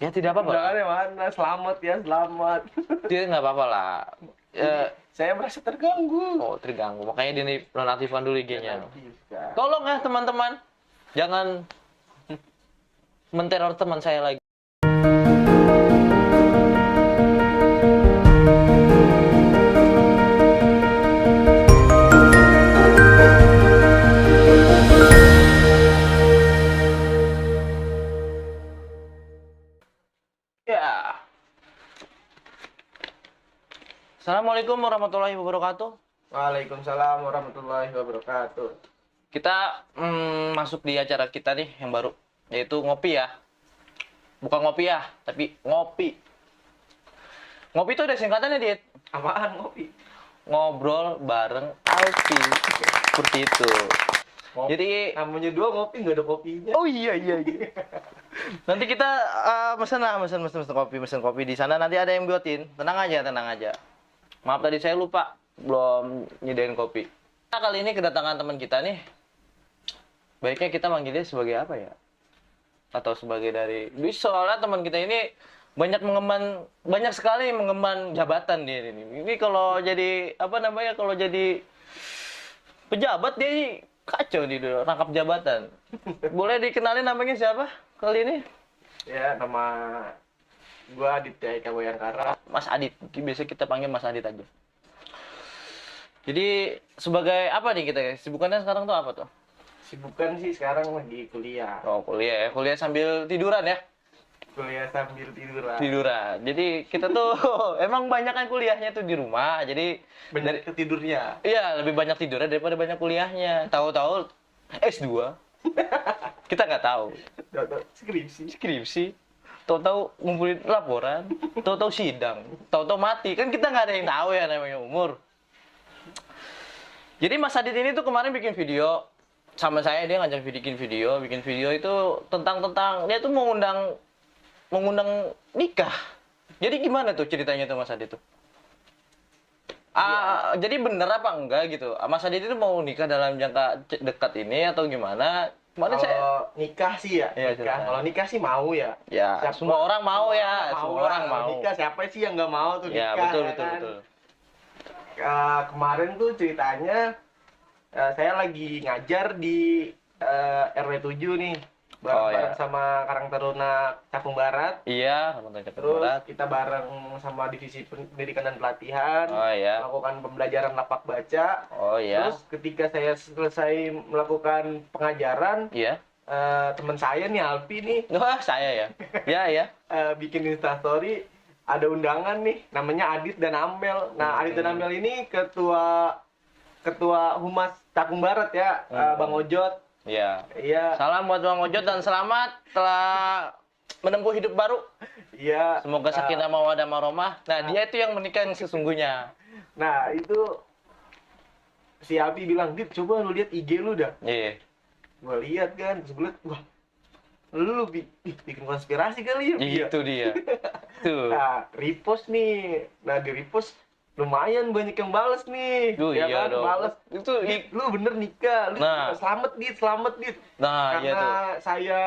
Ya tidak apa-apa. Undangannya mana? Selamat ya, selamat. Dia nggak apa-apa lah. Saya merasa terganggu. Oh, terganggu. Makanya dia nonaktifkan dulu IG-nya. Nonaktifkan. Tolong ya teman-teman, jangan menteror teman saya lagi. Ya. Assalamualaikum warahmatullahi wabarakatuh. Waalaikumsalam warahmatullahi wabarakatuh. Kita masuk di acara kita nih yang baru, yaitu ngopi ya. Bukan ngopi ya, tapi ngopi. Ngopi itu ada singkatannya, Dit. Apaan ngopi? Ngobrol bareng Alfi. Seperti itu. Ngopi. Jadi Namanya dua ngopi, nggak ada kopinya. oh iya. Nanti kita mesen kopi di sana, nanti ada yang buatin. Tenang aja. Maaf tadi saya lupa belum nyediain kopi. Nah, kali ini kedatangan teman kita nih. Baiknya kita manggilnya sebagai apa ya? Atau sebagai dari soalnya teman kita ini banyak sekali mengemban jabatan dia ini. Ini kalau jadi kalau jadi pejabat dia ini kacau nih dulu, rangkap jabatan. Boleh dikenalin namanya siapa kali ini? Ya, nama gua Aditya Eka Bayangkara. Mas Adit. Biasa kita panggil Mas Adit aja. Jadi sebagai apa nih kita? Sibukannya sekarang tuh apa tuh? Sibukan sih sekarang lagi kuliah. Oh, kuliah ya. Kuliah sambil tiduran ya. Kuliah sambil tiduran. Tiduran. Jadi kita tuh emang banyak kan kuliahnya tuh di rumah. Jadi Banyak ketidurnya. iya, lebih banyak tidurnya daripada banyak kuliahnya. Tahu-tahu S2. Kita nggak tahu. Skripsi. Tahu-tahu ngumpulin laporan, tahu-tahu sidang, tahu-tahu mati. Kan kita nggak ada yang tahu ya namanya umur. Jadi Mas Adit ini tuh kemarin bikin video sama saya, dia ngajak bikin video itu tentang dia tuh mengundang nikah. Jadi gimana tuh ceritanya tuh Mas Adit tuh? Jadi bener apa enggak gitu? Mas Adit itu mau nikah dalam jangka dekat ini atau gimana? Kalau nikah sih ya, Iya, nikah. Kalau nikah sih mau ya. Ya, semua orang mau ya, semua orang mau. Nikah siapa sih yang nggak mau tuh Ya, nikah? betul. Kemarin tuh ceritanya saya lagi ngajar di RW 7 nih, bareng sama Karang Taruna Cakung Barat. Iya, teman-teman Cakung Terus Barat. kita bareng sama Divisi Pendidikan dan Pelatihan, Oh iya. melakukan pembelajaran lapak baca. Oh iya. Terus ketika saya selesai melakukan pengajaran, Iya. teman saya nih Alfi nih Wah, saya ya. Ya. bikin instastory, ada undangan nih namanya Adit dan Amel. Nah, Adit dan Amel ini ketua Humas Cakung Barat ya, Bang Ojot. Iya. Iya. Salam buat Bang Ojot dan selamat telah menempuh hidup baru. Iya. Semoga sakinah mawaddah warahmah. Nah, dia itu yang menikah yang sesungguhnya. Nah, itu si Abi bilang, "Dit, coba lu lihat IG lu dah." Iya. Gua lihat kan, terus gua liat, wah, lu bikin konspirasi kali ya. Itu dia. Tuh. Nah, repost nih. Nah, di repost lumayan banyak yang bales nih. Iya kan? dong. Bales. Itu Lu bener nikah. Lu Nah. selamat Dit. Nah, Karena iya tuh. saya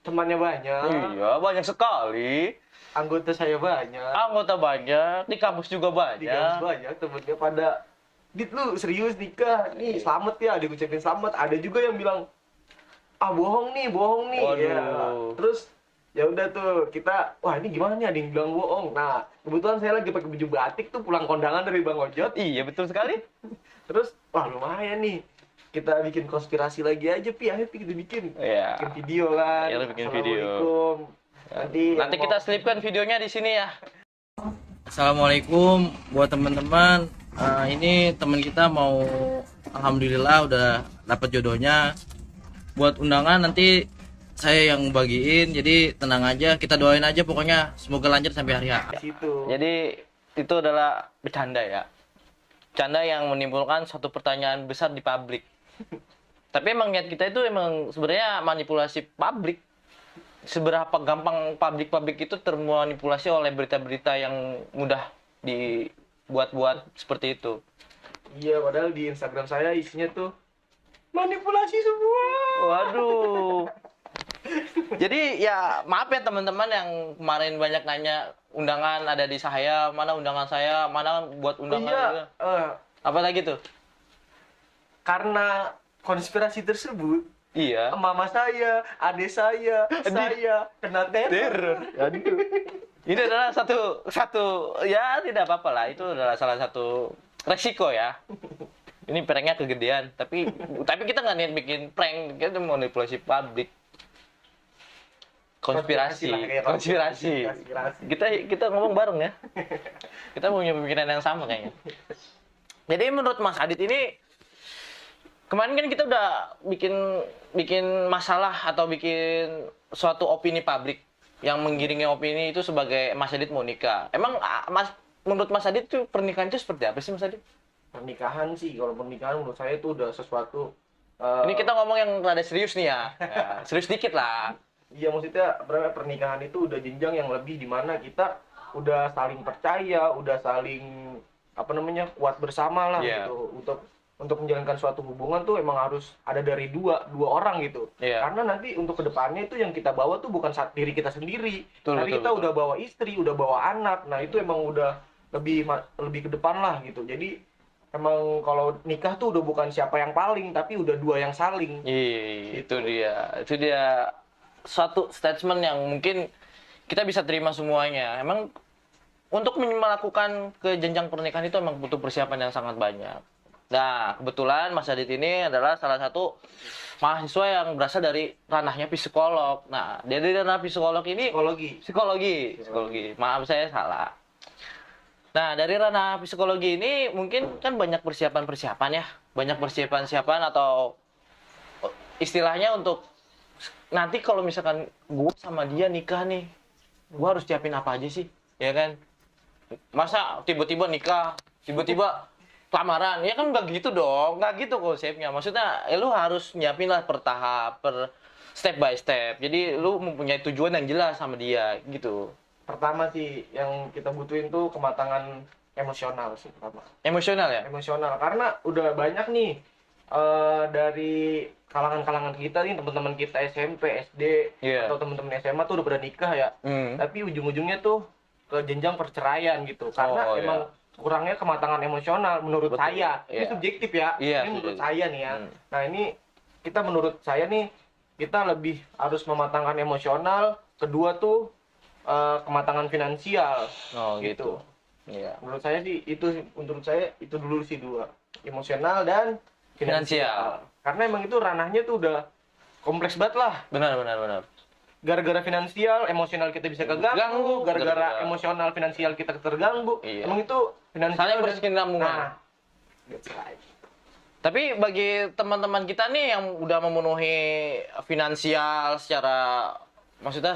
temannya banyak. Iya, banyak sekali. Anggota saya banyak. Anggota banyak, di kampus juga Di kampus banyak. banyak temennya pada, Dit, lu serius nikah? Nih, selamat ya. Ada yang ngucapin selamat. Ada juga yang bilang, bohong nih. Waduh. Ya. Terus ya udah tuh kita, wah ini gimana nih, ada yang bilang bohong. Nah, kebetulan saya lagi pakai baju batik tuh, pulang kondangan dari Bang Ojot. Iya, betul sekali. Terus wah lumayan nih, kita bikin konspirasi lagi aja, akhirnya kita bikin Iya. video kan. Iya, lu bikin video. Assalamualaikum. Nanti kita selipkan videonya di sini ya. Assalamualaikum buat teman-teman. Ini teman kita mau, alhamdulillah udah dapat jodohnya. Buat undangan nanti saya yang bagiin, jadi tenang aja, kita doain aja pokoknya semoga lancar sampai hari H. Di situ. Jadi itu adalah bercanda ya. Bercanda yang menimbulkan suatu pertanyaan besar di publik. Tapi emang niat kita itu emang sebenarnya manipulasi publik. Seberapa gampang publik itu termanipulasi oleh berita-berita yang mudah dibuat-buat seperti itu. Iya, padahal di Instagram saya isinya tuh manipulasi semua. Waduh. Jadi ya maaf ya teman-teman yang kemarin banyak nanya undangan ada di saya, mana undangan saya, mana buat undangan Iya, juga. Apa lagi tuh? karena konspirasi tersebut, Iya. mama saya, adik saya kena teror. Aduh. Ini adalah satu ya tidak apa-apa lah, itu adalah salah satu resiko ya. Ini pranknya kegedean, tapi kita nggak niat bikin prank, kita manipulasi publik. Konspirasi. lah, kayak Konspirasi. Kita ngomong bareng ya. Kita punya pemikiran yang sama kayaknya. Jadi menurut Mas Adit ini kemarin kan kita udah bikin masalah atau bikin suatu opini publik yang menggiringi opini itu sebagai Mas Adit mau nikah. Emang menurut Mas Adit tuh pernikahan itu seperti apa sih Mas Adit? Pernikahan sih, kalau pernikahan menurut saya itu udah sesuatu. Ini kita ngomong yang rada serius nih ya. Ya, serius dikit lah. Iya, maksudnya pernikahan itu udah jenjang yang lebih, di mana kita udah saling percaya, udah saling kuat bersama lah Iya. gitu. Untuk menjalankan suatu hubungan tuh emang harus ada dari dua orang gitu. Iya. Karena nanti untuk kedepannya itu yang kita bawa tuh bukan diri kita sendiri. Nanti kita betul. udah bawa istri, udah bawa anak. Nah itu emang udah lebih ke depan lah gitu. Jadi emang kalau nikah tuh udah bukan siapa yang paling, tapi udah dua yang saling. Iya, itu dia suatu statement yang mungkin kita bisa terima semuanya. Emang untuk melakukan ke jenjang pernikahan itu emang butuh persiapan yang sangat banyak. Nah, kebetulan Mas Adit ini adalah salah satu mahasiswa yang berasal dari ranahnya psikolog. Nah, dari ranah psikolog ini psikologi. Maaf saya salah. Nah, dari ranah psikologi ini mungkin kan banyak persiapan-persiapan ya. Banyak persiapan-persiapan atau istilahnya untuk nanti kalau misalkan gue sama dia nikah nih, gue harus siapin apa aja sih? Ya kan? Masa tiba-tiba nikah, tiba-tiba lamaran? Ya kan nggak gitu dong, nggak gitu konsepnya. Maksudnya, lu harus nyiapin lah per tahap, per step by step. Jadi lu mempunyai tujuan yang jelas sama dia gitu. Pertama sih yang kita butuhin tuh kematangan emosional sih pertama. Emosional ya? Emosional, karena udah banyak nih dari kalangan-kalangan kita nih, teman-teman kita SMP, SD, Iya. atau teman-teman SMA tuh udah pada nikah ya. Tapi ujung-ujungnya tuh ke jenjang perceraian gitu. Karena Oh, emang kurangnya kematangan emosional menurut Betul. saya. Ini Iya. subjektif ya. Iya, Ini menurut subjektif. saya nih ya. Nah, ini kita menurut saya nih kita lebih harus mematangkan emosional. Kedua tuh kematangan finansial. Oh gitu. Iya. Menurut saya sih itu dulu sih dua. Emosional dan finansial. Karena emang itu ranahnya tuh udah kompleks banget lah. Benar. Gara-gara finansial, emosional kita bisa keganggu. Gara-gara Gara-gara- emosional, finansial kita terganggu. Iya. Emang itu finansial Saling dan- berkesinambungan. Nah, that's right. Tapi bagi teman-teman kita nih yang udah memenuhi finansial maksudnya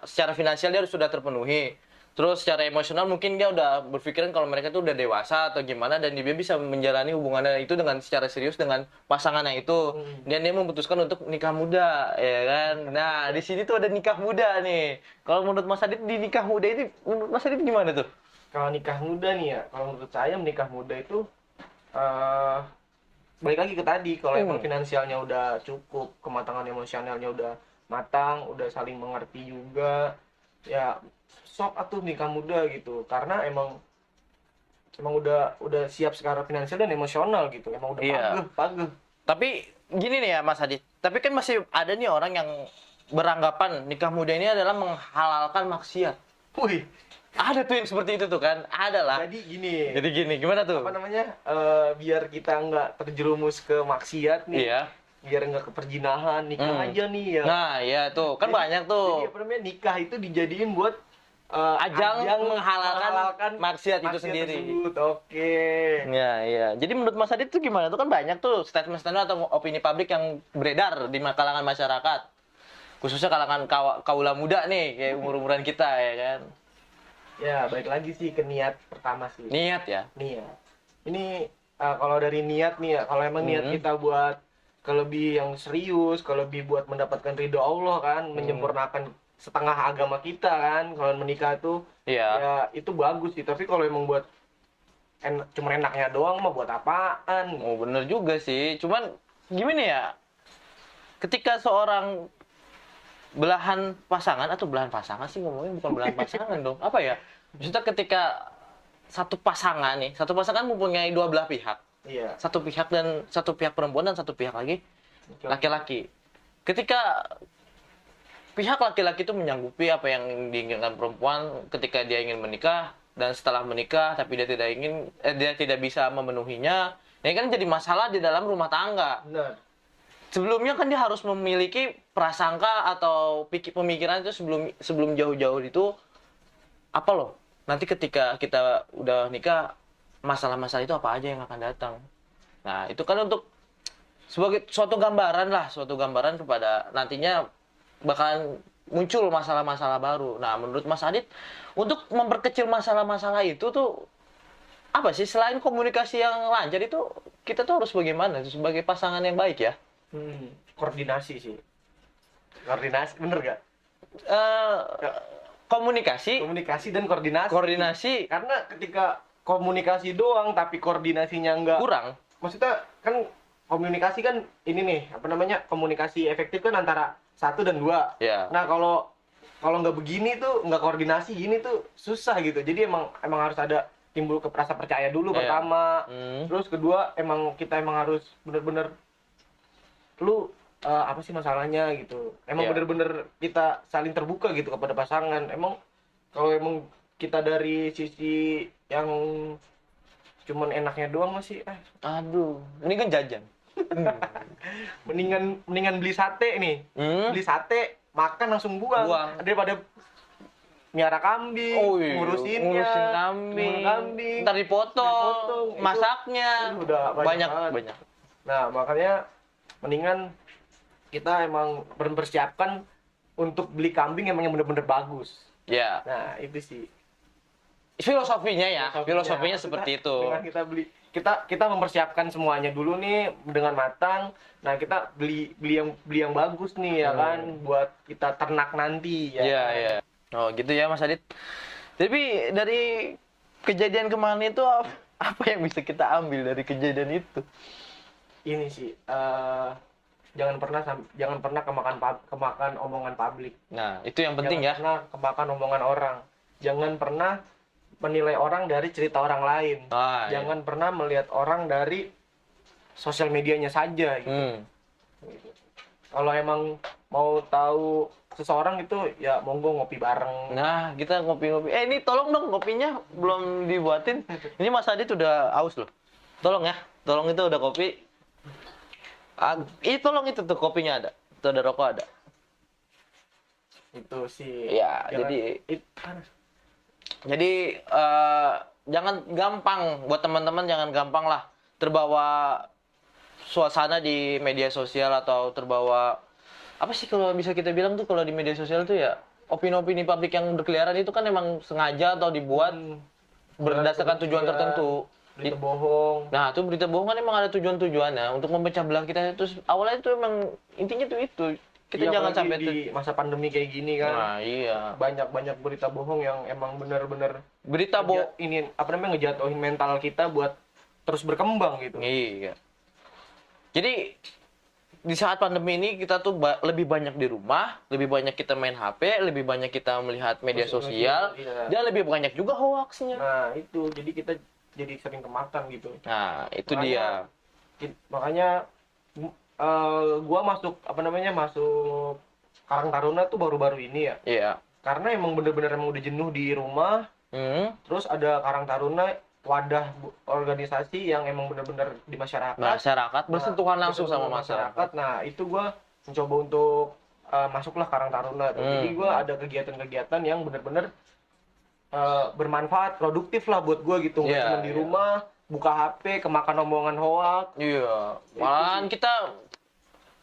secara finansial dia sudah terpenuhi. Terus secara emosional mungkin dia udah berpikiran kalau mereka tuh udah dewasa atau gimana dan dia bisa menjalani hubungannya itu dengan secara serius dengan pasangannya itu. Dan dia memutuskan untuk nikah muda, ya kan? Nah, di sini tuh ada nikah muda nih. Kalau menurut Mas Adit di nikah muda ini menurut Mas Adit gimana tuh? Kalau nikah muda nih ya, kalau menurut saya menikah muda itu balik lagi ke tadi, kalau emang finansialnya udah cukup, kematangan emosionalnya udah matang, udah saling mengerti juga, ya sok atuh nikah muda gitu. Karena emang udah siap secara finansial dan emosional gitu. Emang udah Iya. pageh. Tapi gini nih ya Mas Adit, tapi kan masih ada nih orang yang beranggapan nikah muda ini adalah menghalalkan maksiat. Wih, Ada tuh yang seperti itu tuh kan, ada lah. jadi gini. Jadi gini, gimana tuh? Apa namanya? Biar kita nggak terjerumus ke maksiat nih. Iya. Biar nggak ke perjinahan, nikah aja nih ya. Nah, ya tuh, kan banyak Jadi tuh. apa namanya, nikah itu dijadiin buat Ajang menghalalkan maksiat itu sendiri. tersebut. Oke. Ya, iya. Jadi menurut Mas Adit tuh gimana tuh kan banyak tuh statement-statement atau opini publik yang beredar di kalangan masyarakat. Khususnya kalangan kaula muda nih, kayak umur-umuran kita ya kan. Ya, balik lagi sih ke niat pertama sih. Niat ya. Niat. Ini kalau dari niat nih ya, kalau emang niat kita buat ke lebih yang serius, ke lebih buat mendapatkan ridho Allah kan, menyempurnakan setengah agama kita kan, kalau menikah tuh Iya. ya itu bagus sih. Tapi kalau emang buat cuma enaknya doang mah buat apaan? Oh, bener juga sih. Cuman gimana ya? Ketika seorang belahan pasangan atau belahan pasangan sih ngomongnya, bukan belahan pasangan dong. Apa ya? Maksudnya ketika satu pasangan mempunyai dua belah pihak. Iya. Satu pihak perempuan dan satu pihak lagi laki-laki. Ketika pihak laki-laki itu menyanggupi apa yang diinginkan perempuan ketika dia ingin menikah, dan setelah menikah tapi dia tidak bisa memenuhinya, ini kan jadi masalah di dalam rumah tangga. Benar. Sebelumnya kan dia harus memiliki prasangka atau pemikiran itu sebelum jauh-jauh itu, apa loh, nanti ketika kita udah nikah masalah-masalah itu apa aja yang akan datang. Nah, itu kan untuk sebagai suatu gambaran kepada nantinya bakalan muncul masalah-masalah baru. Nah, menurut Mas Adit, untuk memperkecil masalah-masalah itu tuh apa sih, selain komunikasi yang lancar itu, kita tuh harus bagaimana sebagai pasangan yang baik ya? Koordinasi sih. Koordinasi, bener gak? Komunikasi dan koordinasi. Karena ketika komunikasi doang tapi koordinasinya enggak kurang. Maksudnya kan komunikasi kan ini nih, apa namanya, komunikasi efektif kan antara 1 dan 2. Ya. Nah, kalau nggak begini tuh, nggak koordinasi gini tuh susah gitu. Jadi emang harus ada timbul ke rasa percaya dulu pertama. Terus kedua, kita harus bener-bener lu apa sih masalahnya gitu. Emang bener-bener kita saling terbuka gitu kepada pasangan. Emang kalau emang kita dari sisi yang cuman enaknya doang masih aduh, ini kan jajan. mendingan beli sate nih. Beli sate, makan langsung buang. Daripada miara kambing, ngurusin kambing, ntar dipotong, masaknya, udah banyak. Nah, makanya mendingan kita emang mempersiapkan untuk beli kambing emang yang bener-bener bagus. Ya. Nah, itu sih filosofinya seperti itu. Dengan kita mempersiapkan semuanya dulu nih dengan matang. Nah, kita beli yang bagus nih ya kan, buat kita ternak nanti ya. Iya. Oh, gitu ya Mas Adit. Tapi dari kejadian kemarin itu apa yang bisa kita ambil dari kejadian itu? Ini sih jangan pernah kemakan omongan publik. Nah, itu yang penting. Jangan pernah kemakan omongan orang. Jangan pernah menilai orang dari cerita orang lain. Jangan pernah melihat orang dari sosial medianya saja gitu. Kalau emang mau tahu seseorang itu ya monggo ngopi bareng. Nah, kita ngopi-ngopi. Ini tolong dong, kopinya belum dibuatin. Ini Mas Adit udah aus loh. Tolong ya. Tolong, itu udah kopi. Tolong itu tuh kopinya ada. Itu ada rokok ada. Itu sih. Ya, jadi jangan gampang, buat teman-teman jangan gampang lah terbawa suasana di media sosial atau terbawa apa sih kalau bisa kita bilang tuh, kalau di media sosial tuh ya opini-opini publik yang berkeliaran itu kan emang sengaja atau dibuat berdasarkan tujuan tertentu. Berita bohong. Nah, itu berita bohong kan emang ada tujuannya untuk memecah belah kita. Terus awalnya itu emang intinya tuh itu. Kita jangan sampai di masa pandemi kayak gini kan. Nah, iya. Banyak berita bohong yang emang bener-bener berita bohong ini apa namanya, ngejatuhin mental kita buat terus berkembang gitu. Iya. Jadi di saat pandemi ini kita tuh lebih banyak di rumah, lebih banyak kita main HP, lebih banyak kita melihat media sosial, dan lebih banyak juga hoaxnya. Nah, itu jadi kita jadi sering kemakan gitu. Nah, itu dia. Makanya gua masuk Karang Taruna tuh baru-baru ini ya. Iya. Karena emang bener-bener udah jenuh di rumah. Terus ada Karang Taruna, wadah organisasi yang emang bener-bener di masyarakat. Bersentuhan langsung sama masyarakat. Nah, itu gua mencoba untuk masuklah Karang Taruna. Jadi gua ada kegiatan-kegiatan yang bener-bener bermanfaat, produktif lah buat gua gitu. Nggak cuma di rumah buka HP, kemakan omongan hoax. Iya. Malahan kita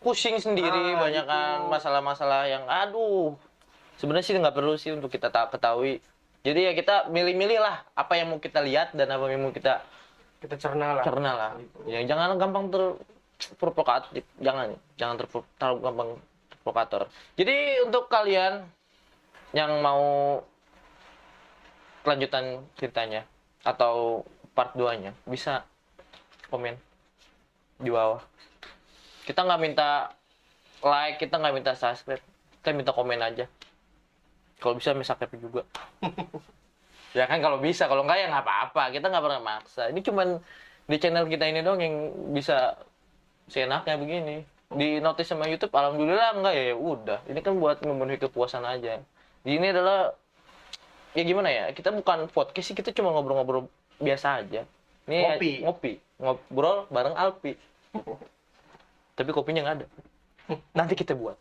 pusing sendiri, banyakan masalah-masalah yang sebenarnya sih nggak perlu sih untuk kita ketahui. Jadi ya kita milih-milih lah apa yang mau kita lihat dan apa yang mau kita cerna lah. Gitu. Ya jangan gampang terprovokatif, jangan terlalu gampang provokator. Jadi untuk kalian yang mau kelanjutan ceritanya atau part 2-nya bisa komen di bawah. Kita nggak minta like, kita nggak minta subscribe, Kita minta komen aja. Kalau bisa subscribe juga. Ya kan kalau bisa, kalau enggak ya nggak apa-apa. Kita nggak pernah maksa. Ini cuman di channel kita ini doang yang bisa seenaknya begini. Di notice sama YouTube, alhamdulillah enggak ya udah. Ini kan buat memenuhi kepuasan aja. Ini adalah ya gimana ya? Kita bukan podcast sih, kita cuma ngobrol-ngobrol biasa aja. Ini ngopi, ngobrol bareng Alpi. Tapi kopinya nggak ada. Nanti kita buat.